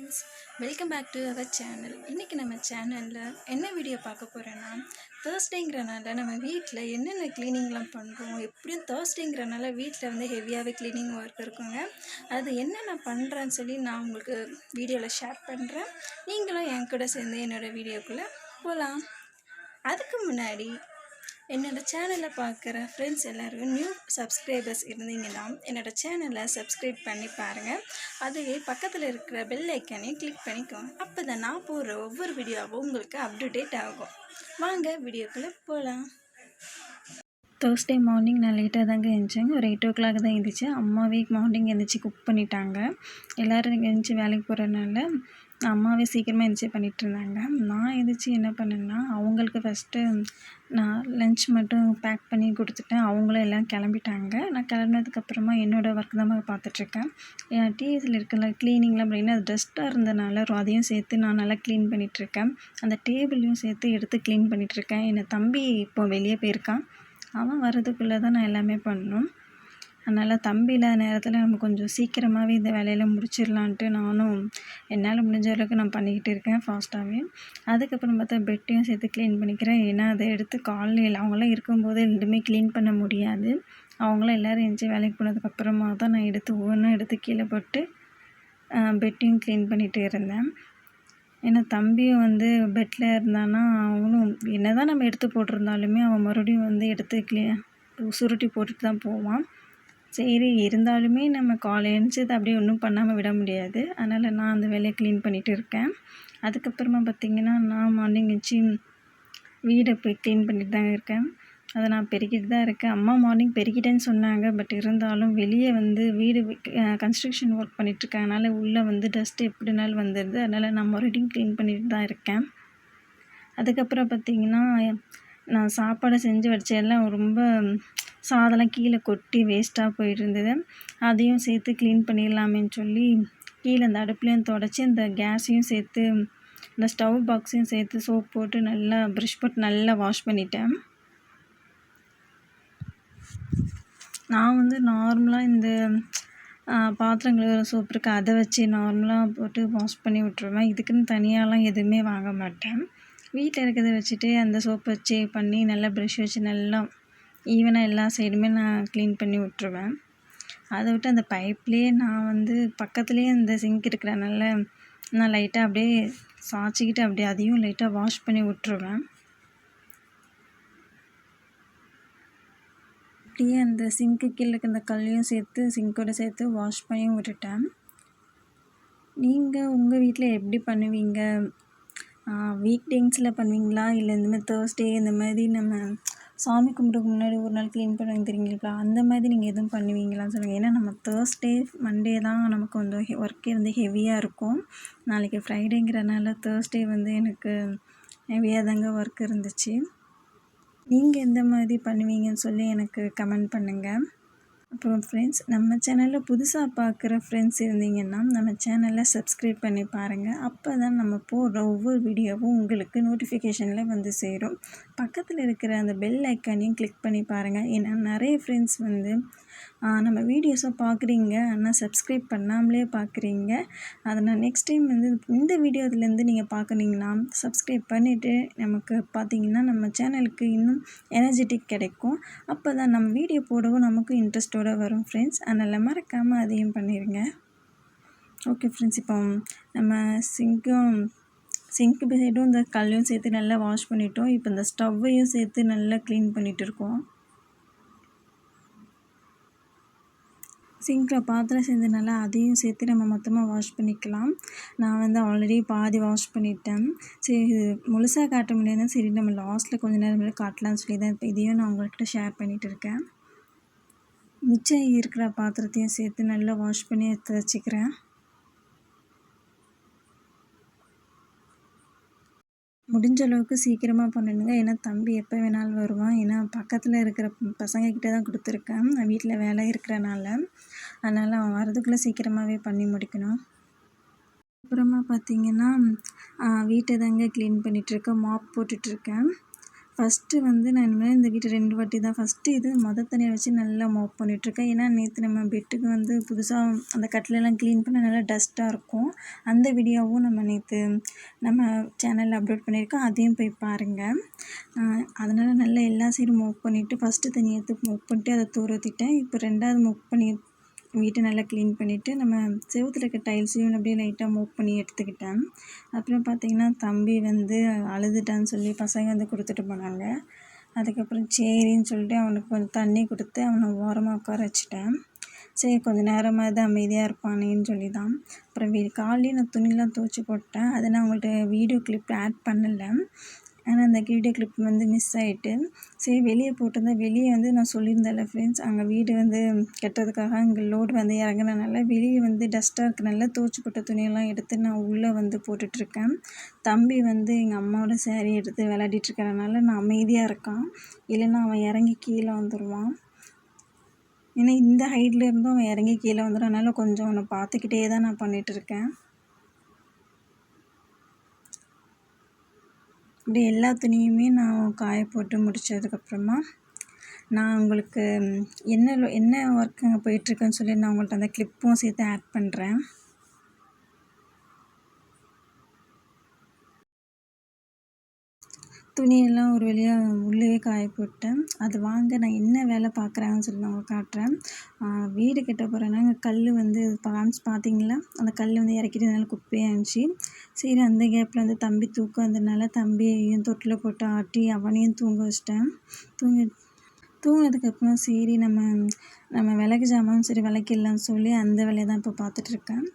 Friends, welcome back to our channel. இன்றைக்கி நம்ம சேனலில் என்ன வீடியோ பார்க்க போகிறோன்னா, தேர்ஸ்டேங்கிறனால நம்ம வீட்டில் என்னென்ன க்ளீனிங்லாம் பண்ணுறோம். எப்படியும் தேர்ஸ்டேங்கிறனால வீட்டில் வந்து ஹெவியாகவே க்ளீனிங் ஒர்க் இருக்குங்க. அது என்னென்ன பண்ணுறேன்னு சொல்லி நான் உங்களுக்கு வீடியோவில் ஷேர் பண்ணுறேன். நீங்களும் என் கூட சேர்ந்து என்னோடய வீடியோக்குள்ளே போகலாம். அதுக்கு முன்னாடி என்னோடய சேனலை பார்க்குற ஃப்ரெண்ட்ஸ் எல்லோரும் நியூ சப்ஸ்கிரைபர்ஸ் இருந்தீங்கன்னா என்னோடய சேனலை சப்ஸ்கிரைப் பண்ணி பாருங்கள். அதுவே பக்கத்தில் இருக்கிற பெல் ஐக்கானையும் கிளிக் பண்ணிக்கோங்க. அப்போ தான் நான் போடுற ஒவ்வொரு வீடியோவும் உங்களுக்கு அப்டேட் ஆகும். வாங்க வீடியோக்குள்ளே போகலாம். தேர்ஸ்டே மார்னிங் நான் லேட்டாக தாங்க எழுந்திரிச்சேங்க. ஒரு 8 o'clock தான் எழுந்திரிச்சு. அம்மாவே மார்னிங் எழுந்திரிச்சி குக் பண்ணிட்டாங்க. எல்லோரும் எழுந்திரிச்சி வேலைக்கு போகிறதுனால அம்மாவே சீக்கிரமாக எழுந்திரிச்சி பண்ணிகிட்ருந்தாங்க. நான் எழுந்திரிச்சி என்ன பண்ணேன்னா, அவங்களுக்கு ஃபஸ்ட்டு நான் லன்ச் மட்டும் பேக் பண்ணி கொடுத்துட்டேன். அவங்களும் எல்லாம் கிளம்பிட்டாங்க. நான் கிளம்புனதுக்கப்புறமா என்னோடய ஒர்க் தான் பார்த்துட்ருக்கேன். டிவியில் இருக்கிற க்ளீனிங்லாம் அப்படின்னா அது டஸ்ட்டாக இருந்தனால அதையும் சேர்த்து நான் நல்லா க்ளீன் பண்ணிகிட்ருக்கேன். அந்த டேபிளையும் சேர்த்து எடுத்து க்ளீன் பண்ணிகிட்ருக்கேன். என் தம்பி இப்போ வெளியே போயிருக்கான். அவன் வர்றதுக்குள்ளே தான் நான் எல்லாமே பண்ணணும். அதனால் தம்பி இல்லாத நேரத்தில் நம்ம கொஞ்சம் சீக்கிரமாகவே இந்த வேலையில் முடிச்சிடலான்ட்டு நானும் என்னால் முடிஞ்ச அளவுக்கு நான் பண்ணிக்கிட்டு இருக்கேன் ஃபாஸ்ட்டாகவே. அதுக்கப்புறம் பார்த்தா பெட்டையும் சேர்த்து க்ளீன் பண்ணிக்கிறேன். ஏன்னா அதை எடுத்து காலையில் அவங்களாம் இருக்கும்போது ரெண்டுமே க்ளீன் பண்ண முடியாது. அவங்களாம் எல்லோரும் எழுந்திரிச்சி வேலைக்கு போனதுக்கப்புறமா தான் நான் எடுத்து ஒவ்வொன்றா எடுத்து கீழே போட்டு பெட்டையும் க்ளீன் பண்ணிகிட்டு இருந்தேன். ஏன்னா தம்பியும் வந்து பெட்டில் இருந்தானா அவனும் என்ன தான் நம்ம எடுத்து போட்டிருந்தாலுமே அவன் மறுபடியும் வந்து எடுத்து சுருட்டி போட்டுட்டு தான் போவான். சரி இருந்தாலுமே நம்ம காலையில் எழுந்திரிச்சது அப்படியே ஒன்றும் பண்ணாமல் விட முடியாது. அதனால் நான் அந்த வேலையை க்ளீன் பண்ணிகிட்டு இருக்கேன். அதுக்கப்புறமா பார்த்திங்கன்னா நான் மார்னிங் எழுந்திரிச்சி வீடை போய் க்ளீன் பண்ணிட்டு தாங்க இருக்கேன். அதை நான் பெருக்கிட்டு தான் இருக்கேன். அம்மா மார்னிங் பெருக்கிட்டேன்னு சொன்னாங்க. பட் இருந்தாலும் வெளியே வந்து வீடு கன்ஸ்ட்ரக்ஷன் ஒர்க் பண்ணிகிட்ருக்கனால உள்ளே வந்து டஸ்ட்டு எப்படினாலும் வந்துடுது. அதனால் நான் மறுபடியும் க்ளீன் பண்ணிட்டு தான் இருக்கேன். அதுக்கப்புறம் பார்த்திங்கன்னா நான் சாப்பாடை செஞ்சு வச்ச எல்லாம் ரொம்ப சாதம்லாம் கீழே கொட்டி வேஸ்ட்டாக போயிட்டு இருந்தது. அதையும் சேர்த்து க்ளீன் பண்ணிடலாமேன்னு சொல்லி கீழே அந்த அடுப்புலேயும் தொடச்சி அந்த கேஸையும் சேர்த்து இந்த ஸ்டவ் பாக்ஸையும் சேர்த்து சோப் போட்டு நல்லா ப்ரஷ் போட்டு நல்லா வாஷ் பண்ணிட்டேன். நான் வந்து நார்மலாக இந்த பாத்திரம் கழுவுற சோப் இருக்குது, அதை வச்சு நார்மலாக போட்டு வாஷ் பண்ணி விட்ருவேன். இதுக்குன்னு தனியாலாம் எதுவுமே வாங்க மாட்டேன். வீட்டில் இருக்கிறத வச்சுட்டு அந்த சோப் வச்சு பண்ணி நல்லா ப்ரஷ் வச்சு நல்லா ஈவனாக எல்லா சைடுமே நான் க்ளீன் பண்ணி விட்ருவேன். அதை விட்டு அந்த பைப்லேயே நான் வந்து பக்கத்துலேயே அந்த சிங்க் இருக்கிறனால நான் லைட்டாக அப்படியே சாய்ச்சிக்கிட்டு அப்படியே அதையும் லைட்டாக வாஷ் பண்ணி விட்ருவேன். அப்படியே அந்த சிங்க்கு கீழே இருக்க அந்த கல்லையும் சேர்த்து சிங்கோட சேர்த்து வாஷ் பண்ணி விட்டுட்டேன். நீங்கள் உங்கள் வீட்டில் எப்படி பண்ணுவீங்க? வீக் டேஸில் பண்ணுவீங்களா? இல்லை இந்தமாதிரி தேர்ஸ்டே இந்த மாதிரி நம்ம சாமி கும்பிட்றதுக்கு முன்னாடி ஒரு நாள் க்ளீன் பண்ணுவாங்க தெரியுங்களா? அந்த மாதிரி நீங்கள் எதுவும் பண்ணுவீங்களான்னு சொல்லுங்கள். ஏன்னா நம்ம தேர்ஸ்டே மண்டே தான் நமக்கு வந்து ஒர்க்கே வந்து ஹெவியாக இருக்கும். நாளைக்கு ஃப்ரைடேங்கிறனால தேர்ஸ்டே வந்து எனக்கு ஹெவியாக தாங்க ஒர்க் இருந்துச்சு. நீங்கள் எந்த மாதிரி பண்ணுவீங்கன்னு சொல்லி எனக்கு கமெண்ட் பண்ணுங்கள். அப்புறம் ஃப்ரெண்ட்ஸ், நம்ம சேனலில் புதுசாக பார்க்குற ஃப்ரெண்ட்ஸ் இருந்தீங்கன்னா நம்ம சேனலை சப்ஸ்கிரைப் பண்ணி பாருங்கள். அப்போ தான் நம்ம போடுற ஒவ்வொரு வீடியோவும் உங்களுக்கு நோட்டிஃபிகேஷனில் வந்து சேரும். பக்கத்தில் இருக்கிற அந்த பெல் ஐக்கானையும் கிளிக் பண்ணி பாருங்கள். ஏன்னா நிறைய ஃப்ரெண்ட்ஸ் வந்து நம்ம வீடியோஸை பார்க்குறீங்க, ஆனால் சப்ஸ்கிரைப் பண்ணாமலே பார்க்குறீங்க. அதை நான் நெக்ஸ்ட் டைம் வந்து இந்த வீடியோவிலேருந்து நீங்கள் பார்க்குறீங்கன்னா சப்ஸ்கிரைப் பண்ணிவிட்டு நமக்கு பார்த்திங்கன்னா நம்ம சேனலுக்கு இன்னும் எனர்ஜெட்டிக் கிடைக்கும். அப்போ தான் நம்ம வீடியோ போடவும் நமக்கும் இன்ட்ரெஸ்ட்டோடு வரும் ஃப்ரெண்ட்ஸ். அதனால் மறக்காமல் அதையும் பண்ணிடுங்க. ஓகே ஃப்ரெண்ட்ஸ், இப்போ நம்ம சிங்க்கு சைடும் இந்த கல்லையும் சேர்த்து நல்லா வாஷ் பண்ணிட்டோம். இப்போ இந்த ஸ்டவ்வையும் சேர்த்து நல்லா க்ளீன் பண்ணிகிட்டு இருக்கோம். சிங்கில் பாத்திரம் சேர்ந்தனால அதையும் சேர்த்து நம்ம மொத்தமாக வாஷ் பண்ணிக்கலாம். நான் வந்து ஆல்ரெடி பாதி வாஷ் பண்ணிட்டேன். சரி, இது முழுசாக காட்ட முடியாதுன்னா சரி நம்ம லாஸ்ட்டில் கொஞ்ச நேரம் காட்டலாம்னு சொல்லி தான் இப்போ இதையும் நான் உங்கள்கிட்ட ஷேர் பண்ணிகிட்டு இருக்கேன். மிச்சம் இருக்கிற பாத்திரத்தையும் சேர்த்து நல்லா வாஷ் பண்ணி எடுத்து வச்சுக்கிறேன். முடிஞ்ச அளவுக்கு சீக்கிரமாக பண்ணணுங்க. ஏன்னா தம்பி எப்போ வேணாலும் வருவான். ஏன்னா பக்கத்தில் இருக்கிற பசங்கக்கிட்ட தான் கொடுத்துருக்கேன் வீட்டில் வேலை இருக்கிறனால. அதனால் அவன் வரதுக்குள்ளே சீக்கிரமாகவே பண்ணி முடிக்கணும். அப்புறமா பார்த்திங்கன்னா வீட்டை தாங்க க்ளீன் பண்ணிகிட்ருக்கேன், மாப் போட்டுட்ருக்கேன். ஃபஸ்ட்டு வந்து நான் இனிமேல் இந்த வீட்டை 2 வாட்டி தான் ஃபஸ்ட்டு இது தண்ணியை வச்சு நல்லா மாப் பண்ணிகிட்ருக்கேன். ஏன்னா நேற்று நம்ம பெட்டுக்கு வந்து புதுசாக அந்த கட்டிலெல்லாம் க்ளீன் பண்ண நல்லா டஸ்ட்டாக இருக்கும். அந்த வீடியோவும் நம்ம நேற்று நம்ம சேனலில் அப்லோட் பண்ணியிருக்கோம். அதையும் போய் பாருங்கள். அதனால் நல்லா எல்லா சைடும் மாப் பண்ணிவிட்டு ஃபஸ்ட்டு தண்ணி எடுத்து மாப் பண்ணிட்டு அதை தூர ஊற்றிட்டேன். இப்போ 2வது மாப் பண்ணி வீட்டை நல்லா க்ளீன் பண்ணிவிட்டு நம்ம செவுத்துல இருக்க டைல்ஸையும் அப்படியே லைட்டாக மூவ் பண்ணி எடுத்துக்கிட்டேன். அப்புறம் பார்த்திங்கன்னா தம்பி வந்து அழுதுட்டான்னு சொல்லி பசங்க வந்து கொடுத்துட்டு போனாங்க. அதுக்கப்புறம் சரின்னு சொல்லிட்டு அவனுக்கு கொஞ்சம் தண்ணி கொடுத்து அவனை ஓரமாக உட்கார வச்சுட்டேன். சரி கொஞ்சம் நேரமாவது அமைதியாக இருப்பானேன்னு சொல்லி தான். அப்புறம் காலையிலேயே நான் துணிலாம் துவைச்சி போட்டேன். அதை நான் உங்கள்கிட்ட வீடியோ கிளிப் ஆட் பண்ணலை. ஆனால் அந்த வீடியோ கிளிப் வந்து மிஸ் ஆகிட்டு சரி வெளியே போட்டிருந்தேன். வெளியே வந்து நான் சொல்லியிருந்தேன்ல ஃப்ரெண்ட்ஸ், அங்கே வீடு வந்து கட்டுறதுக்காக அங்கே லோடு வந்து இறங்குனனால வெளியே வந்து டஸ்ட்டாக இருக்கனால துவைச்சி போட்ட துணியெல்லாம் எடுத்து நான் உள்ளே வந்து போட்டுட்ருக்கேன். தம்பி வந்து எங்கள் அம்மாவோட சேரீ எடுத்து விளையாடிட்டுருக்கறனால நான் அமைதியாக இருக்கான். இல்லைன்னா அவன் இறங்கி கீழே வந்துடுவான். ஏன்னா இந்த ஹைட்டில் இருந்தும் அவன் இறங்கி கீழே வந்துடும். அதனால் கொஞ்சம் அவனை பார்த்துக்கிட்டே தான் நான் பண்ணிகிட்ருக்கேன். இப்படி எல்லா துணியுமே நான் காய போட்டு முடித்ததுக்கப்புறமா நான் உங்களுக்கு என்ன ஒர்க் அங்கே போயிட்டுருக்குன்னு சொல்லி நான் உங்கள்கிட்ட அந்த கிளிப்பும் சேர்த்து ஆட் பண்ணுறேன். துணியெல்லாம் ஒரு வழியாக உள்ளேயே காய போட்டேன். அது வாங்க நான் என்ன வேலை பார்க்குறேன்னு சொல்லி நான் உங்களுக்கு காட்டுறேன். வீடு கட்ட போகிறேன்னா அங்கே கல் வந்து பார்த்தீங்களா, அந்த கல் வந்து இறக்கிட்டதுனால குப்பையாக இருந்துச்சு. சரி அந்த கேப்பில் வந்து தம்பி தூக்கம் வந்ததுனால தம்பியையும் தொட்டில் போட்டு ஆட்டி அவனையும் தூங்க வச்சிட்டேன். தூங்கினதுக்கப்புறம் சரி நம்ம விளக்கு ஜாமான் சரி விளக்கிடலான்னு சொல்லி அந்த வேலையை தான் இப்போ பார்த்துட்ருக்கேன்.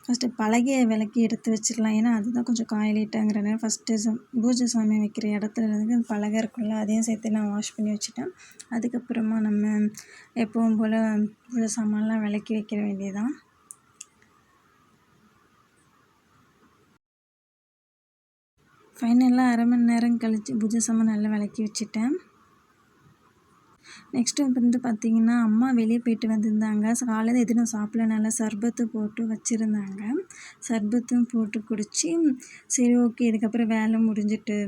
ஃபஸ்ட்டு பலகையை விளக்கி எடுத்து வச்சிடலாம். ஏன்னா அதுதான் கொஞ்சம் காய லேட்டாங்கிறனால ஃபஸ்ட்டு பூஜை சாமி வைக்கிற இடத்துல வந்து பலகை இருக்குல்ல, அதையும் சேர்த்து நான் வாஷ் பண்ணி வச்சுட்டேன். அதுக்கப்புறமா நம்ம எப்பவும் போல் பூஜை சாமான்லாம் விளக்கி வைக்கிற வேண்டியதுதான். ஃபைனலாக 1/2 மணி நேரம் கழித்து பூஜை சாமான் நல்லா விளக்கி வச்சுட்டேன். நெக்ஸ்ட்டு வந்து பார்த்திங்கன்னா அம்மா வெளியே போயிட்டு வந்திருந்தாங்க. காலையில் எதுவும் சாப்பிடனால சர்பத்து போட்டு வச்சுருந்தாங்க. சர்பத்தும் போட்டு குடித்து சரி ஓகே இதுக்கப்புறம் வேலை முடிஞ்சிட்டு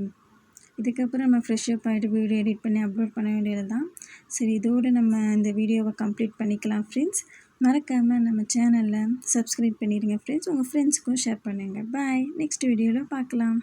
இதுக்கப்புறம் நம்ம ஃப்ரெஷ்ஷப் ஆகிட்டு வீடியோ எடிட் பண்ணி அப்லோட் பண்ண வேண்டியது தான். சரி இதோடு நம்ம இந்த வீடியோவை கம்ப்ளீட் பண்ணிக்கலாம் ஃப்ரெண்ட்ஸ். மறக்காமல் நம்ம சேனலில் சப்ஸ்கிரைப் பண்ணிடுங்க ஃப்ரெண்ட்ஸ். உங்கள் ஃப்ரெண்ட்ஸுக்கும் ஷேர் பண்ணுங்கள். பாய். நெக்ஸ்ட் வீடியோவில் பார்க்கலாம்.